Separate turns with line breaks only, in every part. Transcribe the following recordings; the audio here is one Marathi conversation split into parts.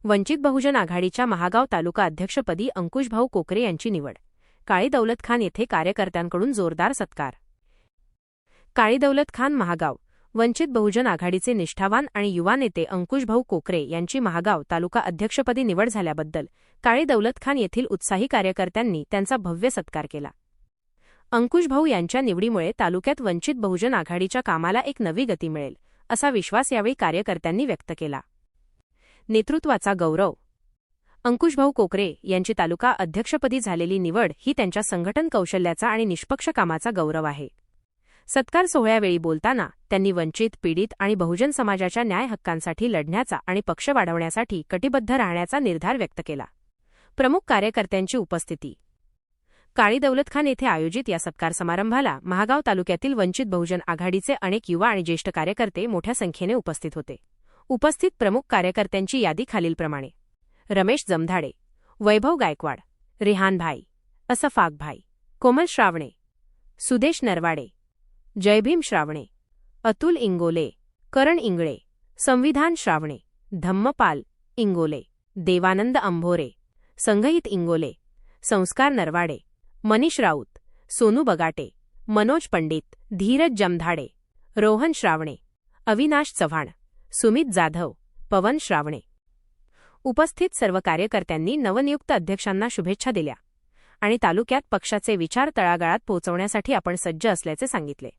वंचित बहुजन आघाडीच्या महागाव तालुका अध्यक्षपदी अंकुशभाऊ कोकरे यांची निवड. काळी दौलत खान येथे कार्यकर्त्यांकडून जोरदार सत्कार. काळी दौलत खान महागाव. वंचित बहुजन आघाडीचे निष्ठावान आणि युवा नेते अंकुशभाऊ कोकरे यांची महागाव तालुका अध्यक्षपदी निवड झाल्याबद्दल काळी दौलत खान येथील उत्साही कार्यकर्त्यांनी त्यांचा भव्य सत्कार केला. अंकुशभाऊ यांच्या निवडीमुळे तालुक्यात वंचित बहुजन आघाडीच्या कामाला एक नवी गती मिळेल, असा विश्वास यावेळी कार्यकर्त्यांनी व्यक्त केला. नेतृत्वाचा गौरव. अंकुशभाऊ कोकरे यांची तालुका अध्यक्षपदी झालेली निवड ही त्यांच्या संघटन कौशल्याचा आणि निष्पक्ष कामाचा गौरव आहे. सत्कार सोहळ्यावेळी बोलताना त्यांनी वंचित, पीडित आणि बहुजन समाजाच्या न्याय हक्कांसाठी लढण्याचा आणि पक्ष वाढवण्यासाठी कटिबद्ध राहण्याचा निर्धार व्यक्त केला. प्रमुख कार्यकर्त्यांची उपस्थिती. काळी दौलत खान येथे आयोजित या सत्कार समारंभाला महागाव तालुक्यातील वंचित बहुजन आघाडीचे अनेक युवा आणि ज्येष्ठ कार्यकर्ते मोठ्या संख्येने उपस्थित होते. उपस्थित प्रमुख कार्यकर्त्यांची यादी खालीलप्रमाणे: रमेश जमधाडे, वैभव गायकवाड, रेहान भाई, असफाक भाई, कोमल श्रावणे, सुदेश नरवाडे, जयभीम श्रावणे, अतुल इंगोले, करण इंगळे, संविधान श्रावणे, धम्मपाल इंगोले, देवानंद अंभोरे, संघहित इंगोले, संस्कार नरवाडे, मनीष राऊत, सोनू बगाटे, मनोज पंडित, धीरज जमधाडे, रोहन श्रावणे, अविनाश चव्हाण, सुमित जाधव, पवन श्रावणे. उपस्थित सर्व कार्यकर्त्यांनी नवनियुक्त अध्यक्षांना शुभेच्छा दिल्या आणि तालुक्यात पक्षाचे विचार तळागाळात पोहोचवण्यासाठी आपण सज्ज असल्याचे सांगितले.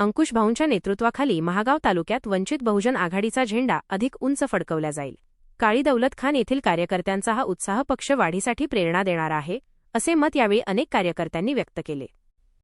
अंकुशभाऊंच्या नेतृत्वाखाली महागाव तालुक्यात वंचित बहुजन आघाडीचा झेंडा अधिक उंच फडकवला जाईल. काळी दौलत खान येथील कार्यकर्त्यांचा हा उत्साह पक्ष वाढीसाठी प्रेरणा देणारा आहे, असे मत यावेळी अनेक कार्यकर्त्यांनी व्यक्त केले.